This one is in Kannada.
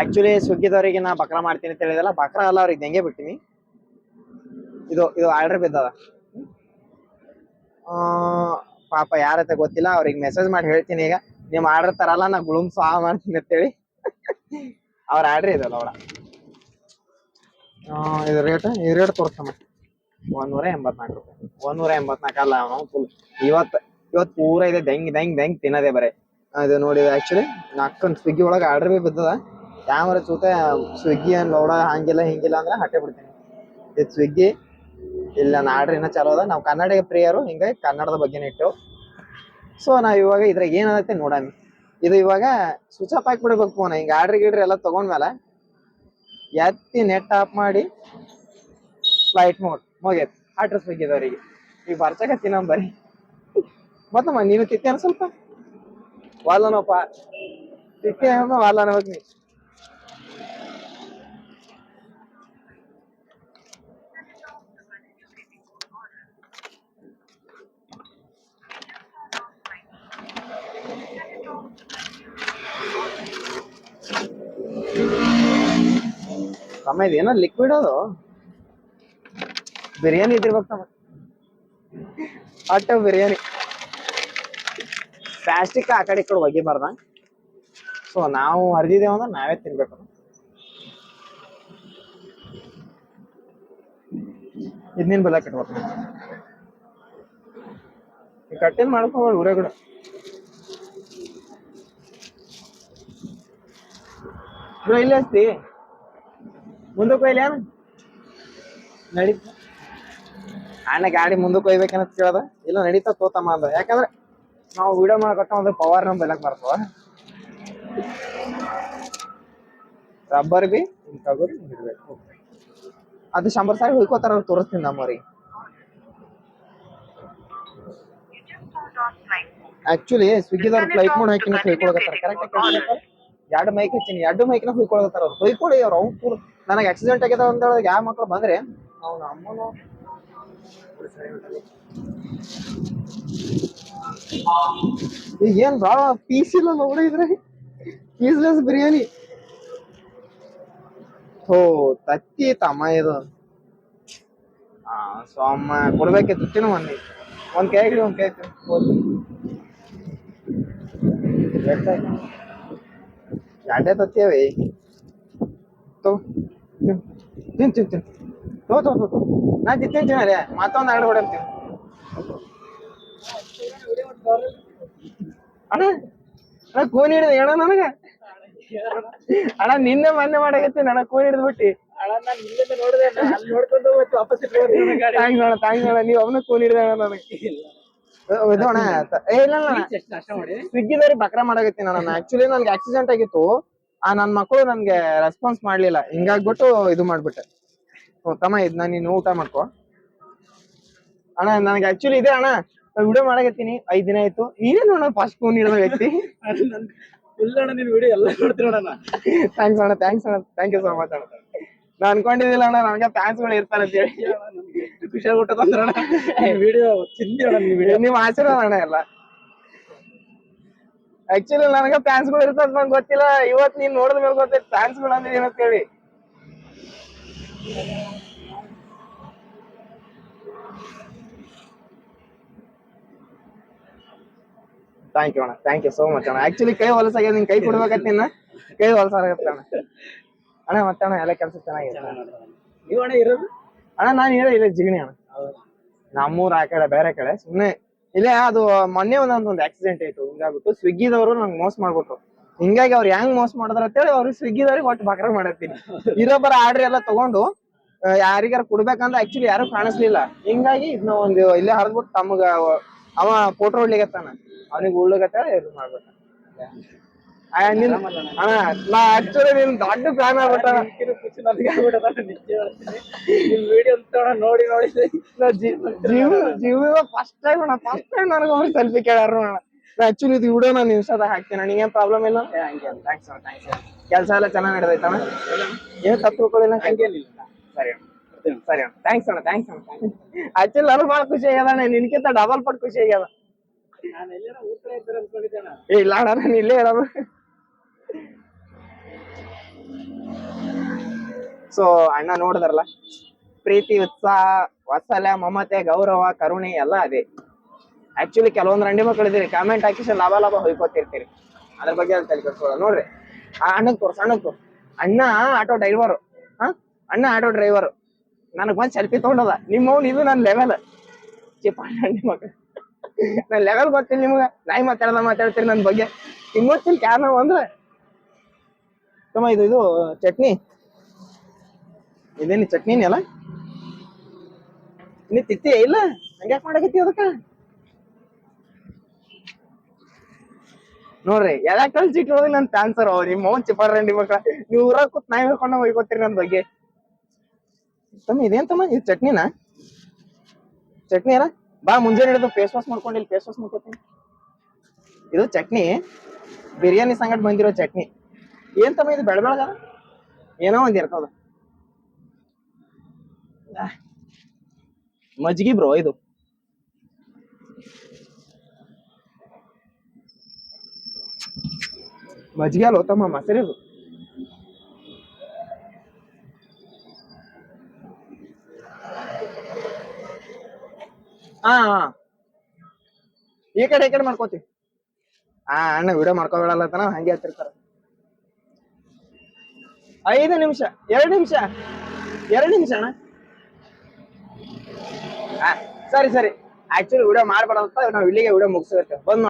ಆಕ್ಚುಲಿ ಸ್ವಿಗ್ಗಿದವರಿಗೆ ನಾ ಬಕ್ರಾ ಮಾಡ್ತೀನಿ ಅಂತ ಹೇಳಿದಲ್ಲ, ಬಕ್ರಾ ಅಲ್ಲ, ಅವ್ರಿಗೆ ಹೆಂಗೆ ಬಿಟ್ಟಿನಿ. ಇದು ಇದು ಆರ್ಡರ್ ಬಿದ್ದದ. ಪಾಪ ಯಾರತ್ತೆ ಗೊತ್ತಿಲ್ಲ, ಅವ್ರಿಗೆ ಮೆಸೇಜ್ ಮಾಡಿ ಹೇಳ್ತೀನಿ ಈಗ. ನಿಮ್ ಆರ್ಡರ್ ತರಲ್ಲ, ನಾ ಗುಳುಮ್ ಸಾ ಮಾಡ್ತೀನಿ ಅಂತೇಳಿ. ಅವ್ರ ಆರ್ಡರ್ ಇದಲ್ಲ ಅವಳ. ಇದು ರೇಟ್ ತೋರಿಸ್ತಮ್ಮ. 184 ರೂಪಾಯಿ. 184 ಅಲ್ಲ, ಫುಲ್ ಇವತ್ತು ಪೂರ ಇದೆ ದೆಂಗ್ ತಿನ್ನೋದೇ ಬರೇ. ಇದು ನೋಡಿ, ಆಕ್ಚುಲಿ ನಾಲ್ಕು ಸ್ವಿಗ್ಗಿ ಒಳಗೆ ಆರ್ಡರ್ ಬಿ ಬಿದ್ದದ. ಯಾವ್ರ ಜೊತೆ ಸ್ವಿಗ್ಗಿ ಲೌಡ ಹಂಗಿಲ್ಲ ಹಿಂಗಿಲ್ಲ ಅಂದ್ರೆ ಹಟ್ಟೆ ಬಿಡ್ತೀನಿ. ಇದು ಸ್ವಿಗ್ಗಿ ಇಲ್ಲ, ನನ್ನ ಆರ್ಡರ್ ಇನ್ನೂ ಚಾಲೋ ಅದ. ನಾವು ಕನ್ನಡ ಪ್ರಿಯರು, ಹಿಂಗಾಗಿ ಕನ್ನಡದ ಬಗ್ಗೆನೇ ಇಟ್ಟು. ಸೊ ನಾವ್ ಇವಾಗ ಇದ್ರಾಗ ಏನಾಗುತ್ತೆ ನೋಡೋಣ. ಇದು ಇವಾಗ ಸ್ವಿಚ್ ಆಫ್ ಹಾಕಿ ಬಿಡ್ಬೇಕು ಫೋನ್. ಹಿಂಗೆ ಆರ್ಡ್ರ್ ಗಿಡ್ರಿ ಎಲ್ಲ ತಗೊಂಡ್ಮೇಲೆ ಎತ್ತಿ ನೆಟ್ ಆಫ್ ಮಾಡಿ ಫ್ಲೈಟ್ ಮೋಡ್ ಹೋಗ್ಯತ್ ಆರ್ಡ್ರ್ ಸ್ವಿಗ್ಗಿದವರಿಗೆ. ಈಗ ಬರ್ಸಕತ್ತಿ ನಮ್ಮ ಬರೀ. ಮತ್ತಮ್ಮ ನೀನು ತಿತ್ತೇನ ಸ್ವಲ್ಪ ವಾಲನಪ್ಪ, ತಿಕ್ಕೆ ವಾಲ ಅನ್ಬೇಕು ನೀ. ತಮ್ಮ ಇದೇನೋ ಲಿಕ್ವಿಡ್ ಅದು, ಬಿರಿಯಾನಿ ಇದ್ದಿರ್ಬೇಕು ತಮ್ಮ. ಅಟ್ಟ ಬಿರಿಯಾನಿ ಪ್ಲಾಸ್ಟಿಕ್ ಆ ಕಡೆ ಈ ಕಡೆ ಒಗಿಬಾರ್ದ. ಸೊ ನಾವು ಹರಿದಿದ್ದೇವ ಅಂದ್ರೆ ನಾವೇ ತಿನ್ಬೇಕು. ಇದನ್ನೇನು ಬೆಲ್ಲ ಕಟ್ಬೇಕು, ಈ ಕಟ್ಟೇನ್ ಮಾಡ್ಕೋಬೇಡ ಊರೇ ಕೂಡ. ಬ್ರೋ ಇಲ್ಲೇ ಹಚ್ತಿ ಮುಂದಕ್ಕೆ ಒಯ್ಲಿ ಏನು ನಡೀತ. ಅಣ್ಣ ಗಾಡಿ ಮುಂದಕ್ಕೆ ಒಯ್ಬೇಕಂತ ಕೇಳ್ದ. ಇಲ್ಲ ನಡೀತಾ ತೋತಮ್ಮ ಅಂದ. ಯಾಕಂದ್ರೆ ನಾವು ವಿಡಿಯೋ ಮಾಡಕತ್ತ ಒಂದು ಪವರ್ ನಮ್ ಬೆಲಕ್ ಬರ್ತವ. ರಬ್ಬರ್ ಬಿ ತಗೋರಿ ಇಡ್ಬೇಕು. ಅದು 100 ಸಾವಿರ ಹುಯ್ಕೋತಾರ, ತೋರಿಸ್ತೀನಿ ನಮ್ಮವ್ರಿಗೆ. ಆಕ್ಚುಲಿ ಸ್ವಿಗ್ಗಿದವ್ರು ಫ್ಲೈಟ್ ಮೋಡ್ ಹಾಕಿನ ಹುಯ್ಕೊಳಕತ್ತಾರ. Correct 2 mic ಹಚ್ಚಿನಿ, 2 ಮೈಕ್ನ ಹುಯ್ಕೊಳಕತ್ತಾರ. ಅವ್ರು ಹುಯ್ಕೊಳ್ಳಿ, ಅವ್ರು ಅವ್ನು ಪೂರ್ ನನಗೆ ಆಕ್ಸಿಡೆಂಟ್ ಆಗ್ಯದ ಅಂತ ಯಾವ ಮಕ್ಳು ಬಂದ್ರೆ ಅವ್ನ ಅಮ್ಮನು ಈಗ ಏನ್ ಭಾಳ ಪೀಸ್ ಇಲ್ಲ ನೋಡಿದ್ರೆ. ಪೀಸ್ಲೆಸ್ ಬಿರಿಯಾನಿ. ಹೋ ತತ್ತಿ ತಮ್ಮ ಇದು. ಸೊ ಅಮ್ಮ ಕೊಡ್ಬೇಕಿತ್ತು ತಿನ್ನು. ಒಂದ್ ಕೈ ಹಿಡಿ, ಒಂದ್ ಕೈ ಎರಡೇ ತತ್ತಿ ಅವೆ. ತಿನ್ ತಿನ್ ತಿನ್ ತೋ ನಾ ತಿಂತೀನಿ. ಮತ್ತೊಂದು ಆರ್ಡರ್ ಹೊಡಂತೀನಿ ಅಣ್ಣ. ಅಣ್ಣ ಕೂನ್ ಹಿಡಿದ ಹೇಳ ನನಗ. ಅಣ್ಣ ನಿನ್ನೆ ಮೊನ್ನೆ ಮಾಡಕತ್ತೀನಿ ಅಣ್ಣ, ಕೂನ್ ಹಿಡಿದ್ ಬಿಟ್ಟಿ. ನೀವ್ ಅವನ ಕೂನ್ ಹಿಡಿದ ನನಗೆ. ಅಣ್ಣ ಸ್ವಿಗ್ಗಿದವ್ರಿಗೆ ಬಕ್ರಾ ಮಾಡಕತ್ತೀನಿ ಅಣ್ಣ. ಆಕ್ಚುಲಿ ನನ್ಗೆ ಆಕ್ಸಿಡೆಂಟ್ ಆಗಿತ್ತು. ನನ್ ಮಕ್ಕಳು ನನ್ಗೆ ರೆಸ್ಪಾನ್ಸ್ ಮಾಡ್ಲಿಲ್ಲ, ಹಿಂಗಾಗ್ಬಿಟ್ಟು ಇದು ಮಾಡ್ಬಿಟ್ಟೆ. ತಮ್ಮ ಇದ್ ನಾನು ನೀನು ಊಟ ಮಾಡ್ಕೋ ಅಣ್ಣ. ನನಗೆ ಆಕ್ಚುಲಿ ಇದೆ ಅಣ್ಣ, ವಿಡಿಯೋ ಮಾಡಕತ್ತೀನಿ 5 ದಿನ ಆಯ್ತು. ನೀನೇ ನೋಡ ಫಸ್ಟ್ ಫೋನ್ ಹಿಡಿದ ವ್ಯಕ್ತಿ. ಥ್ಯಾಂಕ್ಸ್ ಅಣ್ಣ, ಥ್ಯಾಂಕ್ ಯು ಸೋ ಮಚ್ ಅಣ್ಣ. ನಾ ಅನ್ಕೊಂಡಿದ್ದಿಲ್ಲ ಅಣ್ಣ ನನಗೆ ಫ್ಯಾನ್ಸ್ ಗಳು ಇರ್ತಾರೆ ಅಂತ ಹೇಳಿ. ಖುಷಿಯಾಗಿ ಊಟ ತಂದ್ರಣ್ಣ. ನೀವು ಆಶೀರ್ವಾದ ಅಣ್ಣ ಎಲ್ಲ. ಆಕ್ಚುಲಿ ನನಗೆ ಫ್ಯಾನ್ಸ್ ಗಳು ಇರ್ತದ ನಂಗೆ ಗೊತ್ತಿಲ್ಲ. ಇವತ್ತು ನೀನ್ ನೋಡಿದ ಮೇಲೆ ಗೊತ್ತೈತೆ ಫ್ಯಾನ್ಸ್ ಗಳು ಅಂದ್ರೆ ಏನಂತ ಹೇಳಿ. ಥ್ಯಾಂಕ್ ಯು ಅಣ್ಣ, ಥ್ಯಾಂಕ್ ಯು ಸೋ ಮಚ್ ಅಣ್ಣ. ಆಕ್ಚುಲಿ ಕೈ ಹೊಲಸಾಗ್ಯದ, ನಿನ್ ಕೈ ಕೊಡ್ಬೇಕತ್ತ ನಿನ್ನ ಕೈ ಹೊಲಸಾಗತ್ತೆ ಅಣ್ಣ. ಅಣ್ಣ ಮತ್ತೆ ಅಣ್ಣ ಎಲ್ಲ ಕೆಲಸ ಚೆನ್ನಾಗಿದೆ ಅಣ್ಣ. ನಾನು ಇಲ್ಲ ಜಿಗಣಿ ಅಣ್ಣ. ನಮ್ಮೂರ್ ಆ ಕಡೆ ಬೇರೆ ಕಡೆ ಸುಮ್ನೆ ಇಲ್ಲೇ. ಅದು ಮೊನ್ನೆ ಒಂದೊಂದು ಆಕ್ಸಿಡೆಂಟ್ ಆಯ್ತು. ಹಿಂಗಾಗ್ಬಿಟ್ಟು ಸ್ವಿಗ್ಗಿದವರು ನಂಗೆ ಮೋಸ ಮಾಡ್ಬಿಟ್ರು. ಹಿಂಗಾಗಿ ಅವ್ರು ಹೆಂಗ್ ಮೋಸ ಮಾಡಿದ್ರ ಅಂತೇಳಿ ಅವ್ರಿಗೆ ಸ್ವಿಗ್ಗಿದವ್ರಿಗೆ ಒಟ್ಟು ಬಕ್ರ ಮಾಡತ್ತೀನಿ. ಇರೋಬ್ಬರ ಆರ್ಡ್ರ್ ಎಲ್ಲ ತಗೊಂಡು ಯಾರಿಗಾರ ಕೊಡ್ಬೇಕಂದ್ರೆ ಆಕ್ಚುಲಿ ಯಾರು ಕಾಣಿಸ್ಲಿಲ್ಲ. ಹಿಂಗಾಗಿ ಇದನ್ನ ಒಂದು ಇಲ್ಲೇ ಹರಿದ್ಬಿಟ್ಟು ತಮ್ಗ ಅವ ಫೋಟೋ ಹೊಡ್ಲಿಗತ್ತಾನ, ಅವನಿಗೆ ಉಳ್ಳಿಗತ್ತ ಇದು ಮಾಡ್ಬೇಕ. ಅಣ್ಣ ನಾ ಆಕ್ಚುಲಿ ನಿನ್ ದೊಡ್ಡ ಫ್ಯಾನ್ ಆಗ್ಬಿಟ್ಟ. ನೋಡಿ ಜೀವ ಫಸ್ಟ್ ಟೈಮ್ ನನಗೆ ಅವ್ರು ಸೆಲ್ಫಿ ಕೇಳ್ಯಾರ ಅಣ್ಣ. ಆಕ್ಚುಲಿ ಇದು ವಿಡಿಯೋ ನಾನು ಇನ್ಸ್ಟಾದಾಗ ಹಾಕ್ತೀನಿ. ನಿಂಗೇನ್ ಪ್ರಾಬ್ಲಮ್ ಇಲ್ಲ? ಥ್ಯಾಂಕ್ಸ್ ಕೆಲಸ ಎಲ್ಲ ಚೆನ್ನಾಗಿ ನಡೆದೈತಣ್ಣ. ಏನು ತಪ್ಪು ತಿಳ್ಕೊಳ್ಳಿಲ್ಲ? ಸರಿ ಸರಿ ಅಣ್ಣ, ಥ್ಯಾಂಕ್ಸ್ ಅಣ್ಣ. ಆಕ್ಚುಲಿ ನನಗೆ ಭಾಳ ಖುಷಿ ಆಗ್ಯದ. ನಿನ್ಕಿಂತ ಡಬಲ್ ಪಟ್ ಖುಷಿ ಆಗ್ಯದ. ಇಲ್ಲ ಅಣ್ಣ, ನಾನು ಇಲ್ಲೇ ಇರೋದು. ಸೊ ಅಣ್ಣ ನೋಡಿದ್ರಲ್ಲ, ಪ್ರೀತಿ, ಉತ್ಸಾಹ, ವಾತ್ಸಲ್ಯ, ಮಮತೆ, ಗೌರವ, ಕರುಣೆ ಎಲ್ಲ ಅದೇ. ಆಕ್ಚುಲಿ ಕೆಲವೊಂದು ರಂಡಿ ಮಕ್ಕಳು ಇದೀರಿ, ಕಾಮೆಂಟ್ ಹಾಕಿ ಲಾಭ ಲಾಭ ಹೊಯ್ಕೋತಿರ್ತೀರಿ. ಅದ್ರ ಬಗ್ಗೆ ಅಲ್ಲಿ ತಲೆ ಕೆಡ್ಸ್ಕೊಳ್ಳೋದು ನೋಡ್ರಿ. ಆ ಅಣ್ಣಗ್ ತೋರ್ಸ್, ಅಣ್ಣಗ್ ತೋರ್ಸ್. ಅಣ್ಣ ಆಟೋ ಡ್ರೈವರ್. ಹಾ, ಅಣ್ಣ ಆಟೋ ಡ್ರೈವರ್. ನನಗ್ ಬಂದ್ ಸೆಲ್ಫಿ ತಗೊಂಡದ. ನಿಮ್ಮವ್ನು ಇದು ನನ್ ಲೆವೆಲ್. ಚಿಪ್ಪ ಮಕ್ಕಳು, ನನ್ ಲೆವೆಲ್ ಗೊತ್ತಿಲ್ಲ ನಿಮ್ಗ. ನಾಯಿ ಮಾತಾಡ್ತೀರಿ ನನ್ ಬಗ್ಗೆ. ಇನ್ನೊತ್ತಿಲ್ ಕ್ಯಾರ ನಾವು ಅಂದ್ರೆ ತಮ್ಮ ಇದು ಚಟ್ನಿ. ಇದೇನಿ ಚಟ್ನಿನೇ ಅಲ್ಲ? ನೀ ತಿತ್ತಿ ಇಲ್ಲ? ಹಂಗ್ಯಾಕ್ ಮಾಡಕತ್ತಿ ಅದಕ್ಕ? ನೋಡ್ರಿ ಎಲ್ಲ ಕಳ್ಸಿಟ್ಟೊಳಗೆ ನನ್ ಟ್ರಾನ್ಸ್ಫರ್ ನಿಮ್ಮ ಮೌನ್ ಚಿಪ್ಪಾಡ್ರಿ ಮಕ್ಳ. ನೀವು ಊರಾಗ ಕೂತ್ ನಾಯಿ ಹೇಳ್ಕೊಂಡು ಹೋಗ್ಕೋತೀರಿ ನನ್ ಬಗ್ಗೆ. ತಮ್ಮ ಇದೇನ್ ತಮ್ಮ ಇದು ಚಟ್ನಿನಾ? ಚಟ್ನಿ ಅಲ್ಲ? ಬಾ ಮುಂಜಾನೆ ಹಿಡಿದು ಫೇಸ್ ವಾಶ್ ಮಾಡ್ಕೊಂಡಿಲ್ಲ, ಫೇಸ್ ವಾಶ್ ಮಾಡ್ಕೊತೀನಿ. ಇದು ಚಟ್ನಿ, ಬಿರಿಯಾನಿ ಸಂಗಟ್ ಬಂದಿರೋ ಚಟ್ನಿ. ಏನ್ ತಮ್ಮ ಇದು ಬೆಳಬೆಳಗ ಏನೋ ಒಂದ್ ಇರ್ತದ. ಮಜ್ಗಿ ಬ್ರೋ ಇದು. ಮಜ್ಗೆ ಅಲ್ಲ ತಮ್ಮ, ಮೊಸರಿದು. ಹಾ ಈ ಕಡೆ ಮಾಡ್ಕೋತಿ. ಅಣ್ಣ ವಿಡಿಯೋ ಮಾಡ್ಕೋಬೇಡಲ್ಲತನ ಹಂಗೆ ಹತ್ತಿರ್ತಾರ. 5 ನಿಮಿಷ, 2 ನಿಮಿಷ, 2 ನಿಮಿಷ ಅಣ್ಣ. ಸರಿ ಆಕ್ಚುಲಿ ವಿಡಿಯೋ ಮಾಡ್ಬೇಡ ಅಂತ ನಾವು ಇಲ್ಲಿಗೆ ವಿಡಿಯೋ ಮುಗಿಸಿರ್ತೇವೆ. ಬಂದ್